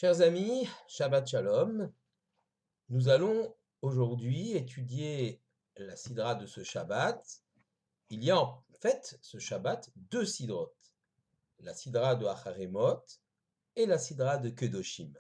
Chers amis, Shabbat Shalom, nous allons aujourd'hui étudier la sidra de ce Shabbat. Il y a en fait ce Shabbat deux sidrotes, la sidra de Acharemot et la sidra de Kedoshim.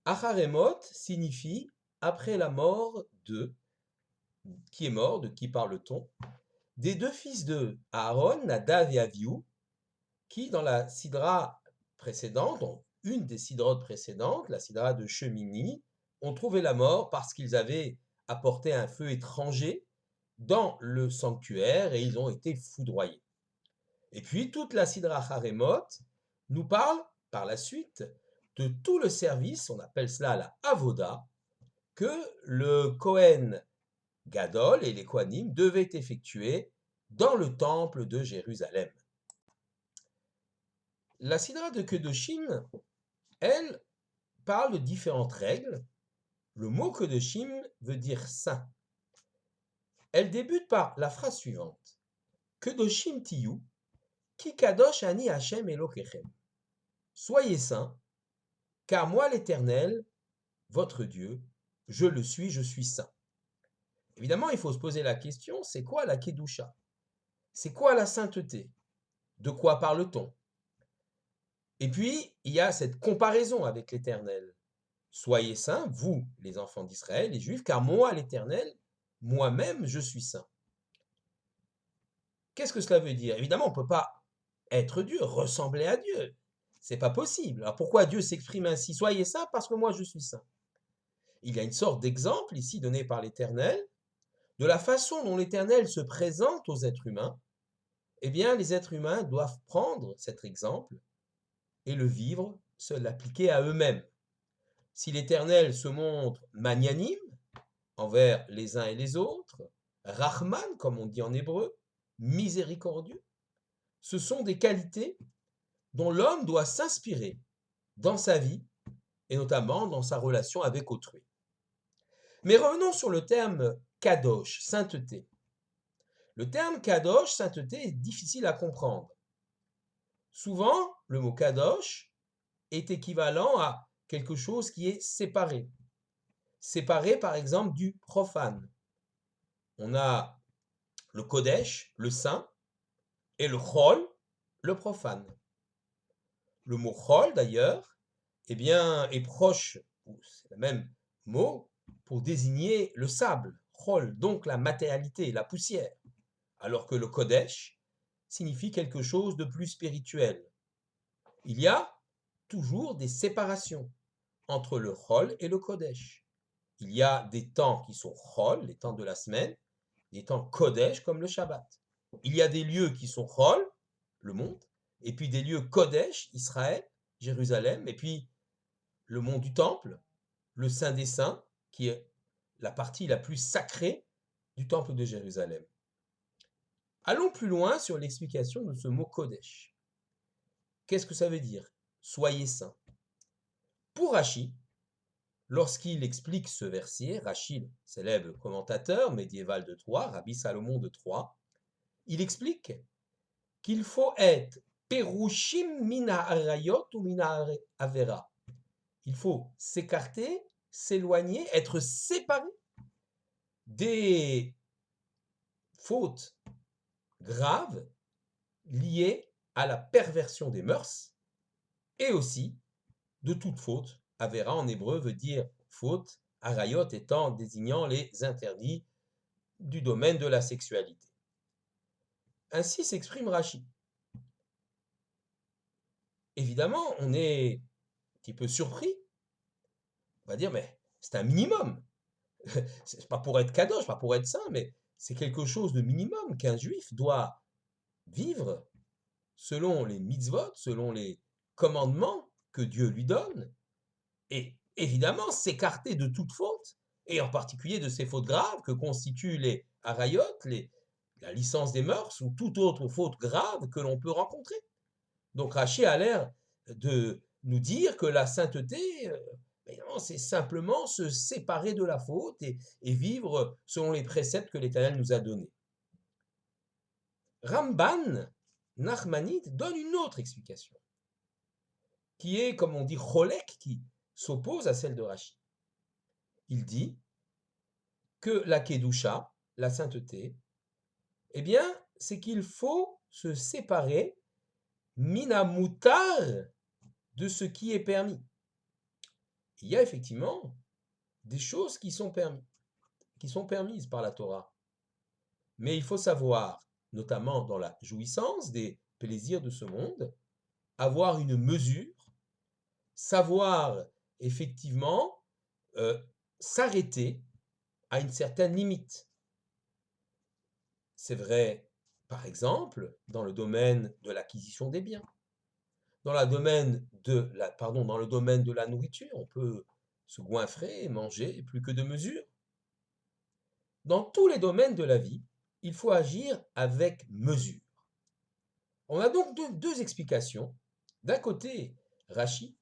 Acharemot signifie après la mort de, qui est mort, de qui parle-t-on, des deux fils de Aaron, Nadav et Avihu, qui dans la sidra précédente, donc une des sidrotes précédentes, la sidra de Shemini, ont trouvé la mort parce qu'ils avaient apporté un feu étranger dans le sanctuaire et ils ont été foudroyés. Et puis toute la sidra Haremot nous parle par la suite de tout le service, on appelle cela la Avoda, que le Kohen Gadol et les Kohanim devaient effectuer dans le temple de Jérusalem. La sidra de Kedoshim, elle, parle de différentes règles. Le mot Kedoshim veut dire saint. Elle débute par la phrase suivante. Kedoshim tiyu, ki kadosh ani Hashem Elokechem. Soyez saints, car moi l'Éternel, votre Dieu, je le suis, je suis saint. Évidemment, il faut se poser la question, c'est quoi la Kedusha? C'est quoi la sainteté? De quoi parle-t-on? Et puis, il y a cette comparaison avec l'Éternel. Soyez saints, vous, les enfants d'Israël, les Juifs, car moi, l'Éternel, moi-même, je suis saint. Qu'est-ce que cela veut dire? Évidemment, on ne peut pas être Dieu, ressembler à Dieu. C'est pas possible. Alors pourquoi Dieu s'exprime ainsi? Soyez saints parce que moi, je suis saint. Il y a une sorte d'exemple ici donné par l'Éternel, de la façon dont l'Éternel se présente aux êtres humains. Eh bien, les êtres humains doivent prendre cet exemple et le vivre, se l'appliquer à eux-mêmes. Si l'Éternel se montre magnanime envers les uns et les autres, Rahman, comme on dit en hébreu, miséricordieux, ce sont des qualités dont l'homme doit s'inspirer dans sa vie et notamment dans sa relation avec autrui. Mais revenons sur le terme kadosh, sainteté. Le terme kadosh, sainteté, est difficile à comprendre. Souvent, le mot kadosh est équivalent à quelque chose qui est séparé. Séparé, par exemple, du profane. On a le kodesh, le saint, et le chol, le profane. Le mot chol, d'ailleurs, eh bien, est proche, c'est le même mot, pour désigner le sable, chol, donc la matérialité, la poussière, alors que le kodesh signifie quelque chose de plus spirituel. Il y a toujours des séparations entre le chol et le kodesh. Il y a des temps qui sont chol, les temps de la semaine, des temps kodesh comme le Shabbat. Il y a des lieux qui sont chol, le monde, et puis des lieux kodesh, Israël, Jérusalem, et puis le mont du temple, le Saint des Saints, qui est la partie la plus sacrée du temple de Jérusalem. Allons plus loin sur l'explication de ce mot Kodesh. Qu'est-ce que ça veut dire? Soyez saints. Pour Rashi, lorsqu'il explique ce verset, Rashi, célèbre commentateur médiéval de Troyes, Rabbi Salomon de Troyes, il explique qu'il faut être perushim mina arayot ou mina avera. Il faut s'écarter, s'éloigner, être séparé des fautes graves liées à la perversion des mœurs et aussi de toute faute. Avera en hébreu veut dire faute, arayot étant désignant les interdits du domaine de la sexualité. Ainsi s'exprime Rashi. Évidemment, on est un petit peu surpris. On va dire, mais c'est un minimum. C'est pas pour être kadosh, pas pour être saint, mais c'est quelque chose de minimum qu'un juif doit vivre selon les mitzvot, selon les commandements que Dieu lui donne, et évidemment s'écarter de toute faute, et en particulier de ces fautes graves que constituent les harayot, la licence des mœurs ou toute autre faute grave que l'on peut rencontrer. Donc Rachi a l'air de nous dire que la sainteté, c'est simplement se séparer de la faute et vivre selon les préceptes que l'Éternel nous a donnés. Ramban, Nachmanide, donne une autre explication. qui est, comme on dit, cholek, qui s'oppose à celle de Rachi. Il dit que la kedusha, la sainteté, eh bien, c'est qu'il faut se séparer mina mutar de ce qui est permis. Il y a effectivement des choses qui sont permises par la Torah. Mais il faut savoir, notamment dans la jouissance des plaisirs de ce monde, avoir une mesure, savoir effectivement s'arrêter à une certaine limite. C'est vrai, par exemple, dans le domaine de l'acquisition des biens. Dans le domaine de la nourriture, on peut se goinfrer et manger plus que de mesure. Dans tous les domaines de la vie, il faut agir avec mesure. On a donc deux explications. D'un côté, Rachi,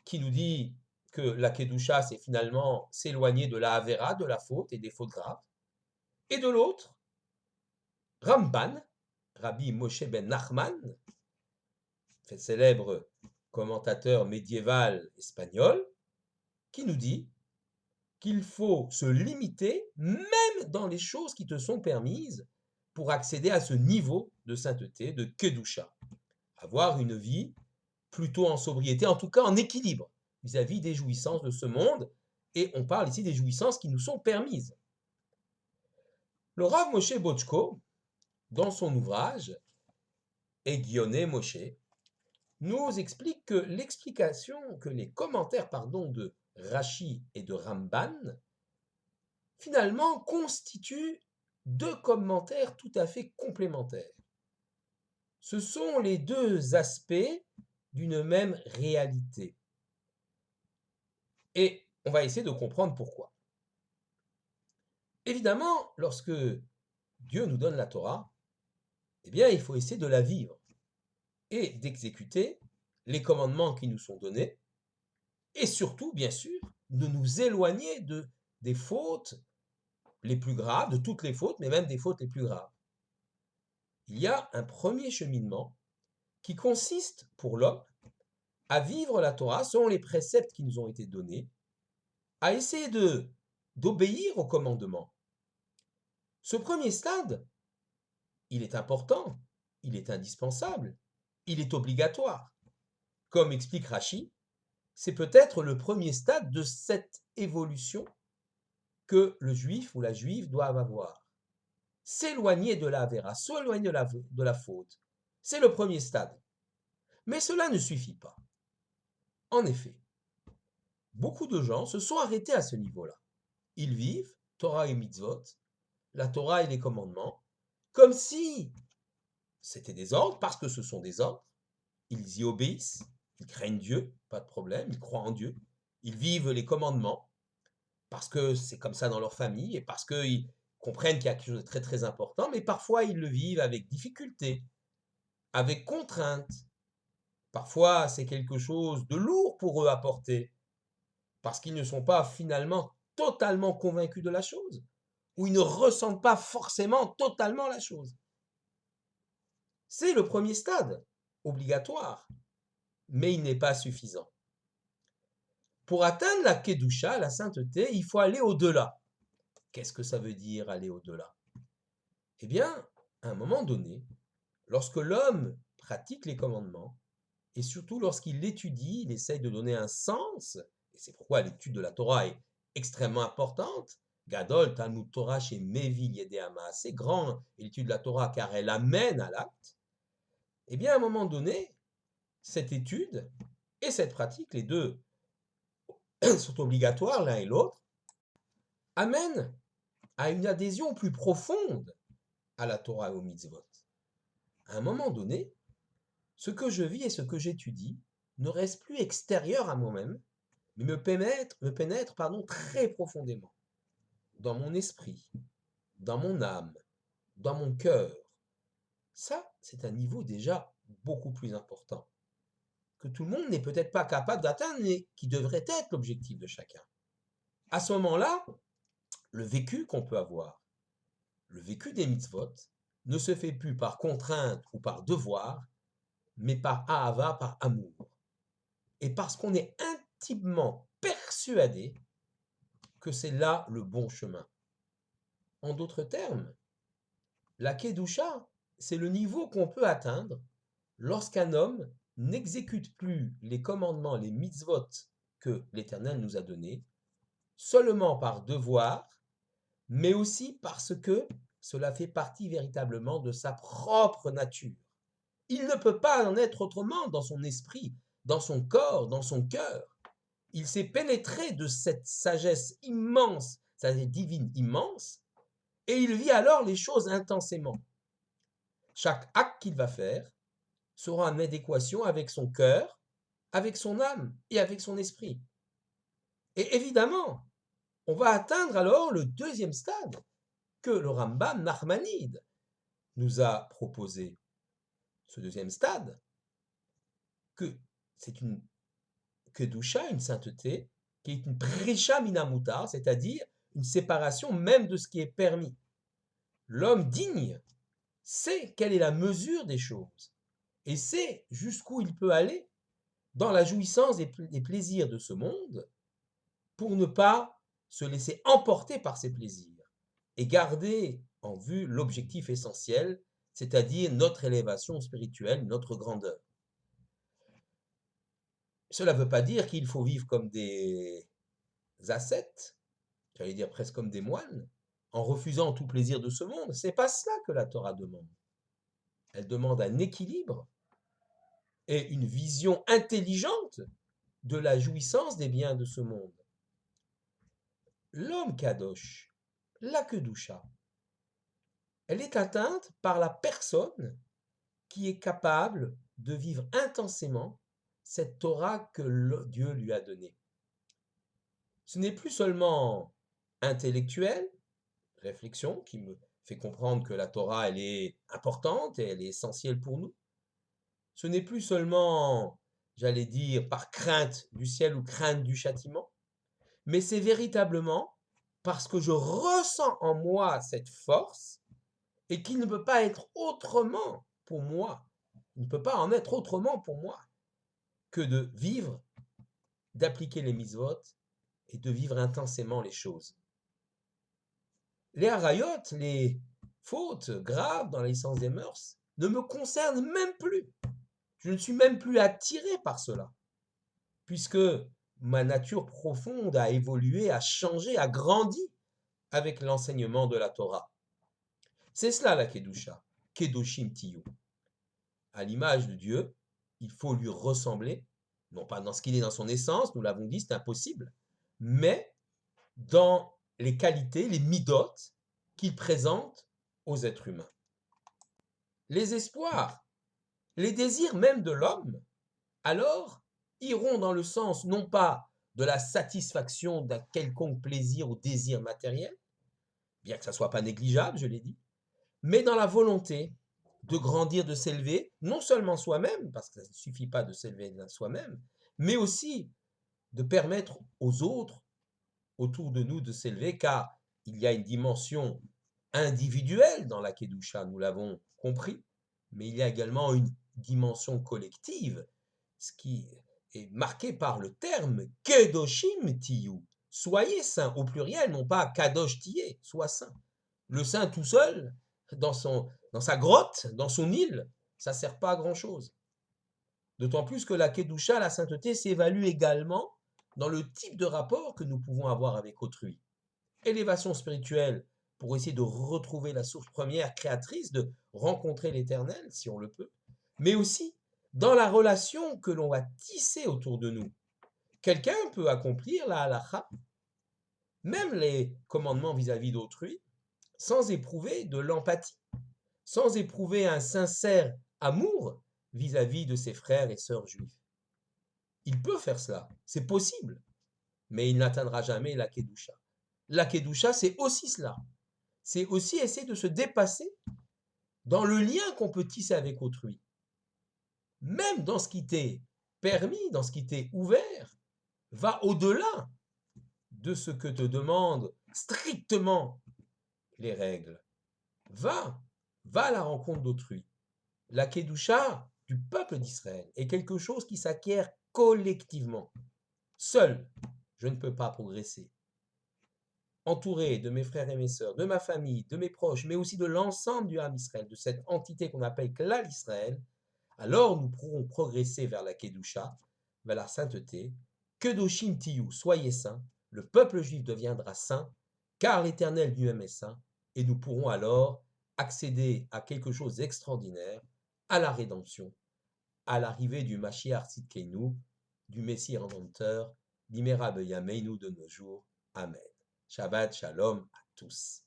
qui nous dit que la Kedusha, c'est finalement s'éloigner de la Havera, de la faute et des fautes graves. Et de l'autre, Ramban, Rabbi Moshe ben Nachman, célèbre commentateur médiéval espagnol, qui nous dit qu'il faut se limiter, même dans les choses qui te sont permises, pour accéder à ce niveau de sainteté, de Kedusha. Avoir une vie plutôt en sobriété, en tout cas en équilibre vis-à-vis des jouissances de ce monde, et on parle ici des jouissances qui nous sont permises. Le Rav Moshe Bochko, dans son ouvrage Egioné Moshe, nous explique que les commentaires de Rachi et de Ramban, finalement, constituent deux commentaires tout à fait complémentaires. Ce sont les deux aspects d'une même réalité. Et on va essayer de comprendre pourquoi. Évidemment, lorsque Dieu nous donne la Torah, eh bien, il faut essayer de la vivre et d'exécuter les commandements qui nous sont donnés, et surtout, bien sûr, de nous éloigner des fautes les plus graves, de toutes les fautes, mais même des fautes les plus graves. Il y a un premier cheminement qui consiste pour l'homme à vivre la Torah selon les préceptes qui nous ont été donnés, à essayer d'obéir aux commandements. Ce premier stade, il est important, il est indispensable, il est obligatoire. Comme explique Rachi, c'est peut-être le premier stade de cette évolution que le juif ou la juive doivent avoir. S'éloigner de la Havera, s'éloigner de la faute, c'est le premier stade. Mais cela ne suffit pas. En effet, beaucoup de gens se sont arrêtés à ce niveau-là. Ils vivent Torah et mitzvot, la Torah et les commandements, comme si c'était des ordres, parce que ce sont des ordres. Ils y obéissent, ils craignent Dieu, pas de problème, ils croient en Dieu. Ils vivent les commandements, parce que c'est comme ça dans leur famille, et parce qu'ils comprennent qu'il y a quelque chose de très très important, mais parfois ils le vivent avec difficulté, avec contrainte. Parfois c'est quelque chose de lourd pour eux à porter, parce qu'ils ne sont pas finalement totalement convaincus de la chose, ou ils ne ressentent pas forcément totalement la chose. C'est le premier stade, obligatoire, mais il n'est pas suffisant. Pour atteindre la Kedusha, la sainteté, il faut aller au-delà. Qu'est-ce que ça veut dire aller au-delà? Eh bien, à un moment donné, lorsque l'homme pratique les commandements, et surtout lorsqu'il l'étudie, il essaye de donner un sens, et c'est pourquoi l'étude de la Torah est extrêmement importante. Gadol, Talmud Torah chez Mevil Yedeama, c'est grand l'étude de la Torah car elle amène à l'acte. Eh bien, à un moment donné, cette étude et cette pratique, les deux sont obligatoires l'un et l'autre, amènent à une adhésion plus profonde à la Torah et au mitzvot. À un moment donné, ce que je vis et ce que j'étudie ne reste plus extérieur à moi-même, mais me pénètre très profondément dans mon esprit, dans mon âme, dans mon cœur. Ça, c'est un niveau déjà beaucoup plus important, que tout le monde n'est peut-être pas capable d'atteindre, mais qui devrait être l'objectif de chacun. À ce moment-là, le vécu qu'on peut avoir, le vécu des mitzvot, ne se fait plus par contrainte ou par devoir, mais par ahava, par amour. et parce qu'on est intimement persuadé que c'est là le bon chemin. En d'autres termes, la Kedusha, c'est le niveau qu'on peut atteindre lorsqu'un homme n'exécute plus les commandements, les mitzvot que l'Éternel nous a donnés, seulement par devoir, mais aussi parce que cela fait partie véritablement de sa propre nature. Il ne peut pas en être autrement dans son esprit, dans son corps, dans son cœur. Il s'est pénétré de cette sagesse immense, sagesse divine immense, et il vit alors les choses intensément. Chaque acte qu'il va faire sera en adéquation avec son cœur, avec son âme et avec son esprit. Et évidemment, on va atteindre alors le deuxième stade que le Rambam Nachmanide nous a proposé. Ce deuxième stade, que c'est une kedusha, une sainteté, qui est une prisha minamutar, c'est-à-dire une séparation même de ce qui est permis. L'homme digne sait quelle est la mesure des choses et sait jusqu'où il peut aller dans la jouissance des plaisirs de ce monde pour ne pas se laisser emporter par ces plaisirs et garder en vue l'objectif essentiel, c'est-à-dire notre élévation spirituelle, notre grandeur. Cela ne veut pas dire qu'il faut vivre comme des ascètes, j'allais dire presque comme des moines, en refusant tout plaisir de ce monde. C'est pas cela que la Torah demande. Elle demande un équilibre et une vision intelligente de la jouissance des biens de ce monde. L'homme kadosh, la kedusha, elle est atteinte par la personne qui est capable de vivre intensément cette Torah que Dieu lui a donnée. Ce n'est plus seulement intellectuel, réflexion, qui me fait comprendre que la Torah, elle est importante et elle est essentielle pour nous. Ce n'est plus seulement, j'allais dire, par crainte du ciel ou crainte du châtiment, mais c'est véritablement parce que je ressens en moi cette force et qu'il ne peut pas être autrement pour moi, il ne peut pas en être autrement pour moi que de vivre, d'appliquer les mitzvot et de vivre intensément les choses. Les harayot, les fautes graves dans l'essence des mœurs, ne me concernent même plus. Je ne suis même plus attiré par cela, puisque ma nature profonde a évolué, a changé, a grandi avec l'enseignement de la Torah. C'est cela la Kedusha, Kedoshim Tiyu. À l'image de Dieu, il faut lui ressembler, non pas dans ce qu'il est dans son essence, nous l'avons dit, c'est impossible, mais dans les qualités, les midot qu'il présente aux êtres humains. Les espoirs, les désirs même de l'homme, alors, iront dans le sens non pas de la satisfaction d'un quelconque plaisir ou désir matériel, bien que ça ne soit pas négligeable, je l'ai dit, mais dans la volonté de grandir, de s'élever, non seulement soi-même, parce que ça ne suffit pas de s'élever soi-même, mais aussi de permettre aux autres autour de nous de s'élever, car il y a une dimension individuelle dans la Kedusha, nous l'avons compris, mais il y a également une dimension collective, ce qui est marqué par le terme Kedoshim Tiyu. Soyez saints au pluriel, non pas Kadosh Tiyé, sois saint. Le saint tout seul, dans sa grotte, dans son île, ça ne sert pas à grand-chose. D'autant plus que la Kedusha, la sainteté, s'évalue également dans le type de rapport que nous pouvons avoir avec autrui. Élévation spirituelle pour essayer de retrouver la source première créatrice, de rencontrer l'éternel, si on le peut, mais aussi dans la relation que l'on va tisser autour de nous. Quelqu'un peut accomplir la halakha, même les commandements vis-à-vis d'autrui, sans éprouver de l'empathie, sans éprouver un sincère amour vis-à-vis de ses frères et sœurs juifs. Il peut faire cela, c'est possible, mais il n'atteindra jamais la Kedusha. La Kedusha, c'est aussi cela. C'est aussi essayer de se dépasser dans le lien qu'on peut tisser avec autrui. Même dans ce qui t'est permis, dans ce qui t'est ouvert, va au-delà de ce que te demandent strictement les règles. Va à la rencontre d'autrui. La Kedusha du peuple d'Israël est quelque chose qui s'acquiert collectivement. Seul, je ne peux pas progresser. Entouré de mes frères et mes sœurs, de ma famille, de mes proches, mais aussi de l'ensemble du Ham Israël, de cette entité qu'on appelle Klal Israël, alors nous pourrons progresser vers la Kedusha, vers la sainteté. Kedoshim Tiyu, soyez saints, le peuple juif deviendra saint, car l'Éternel lui-même est saint, et nous pourrons alors accéder à quelque chose d'extraordinaire, à la rédemption, à l'arrivée du Mashiach Tzidkenu, du Messie rédempteur, d'Imera Yameinu de nos jours. Amen. Shabbat Shalom à tous.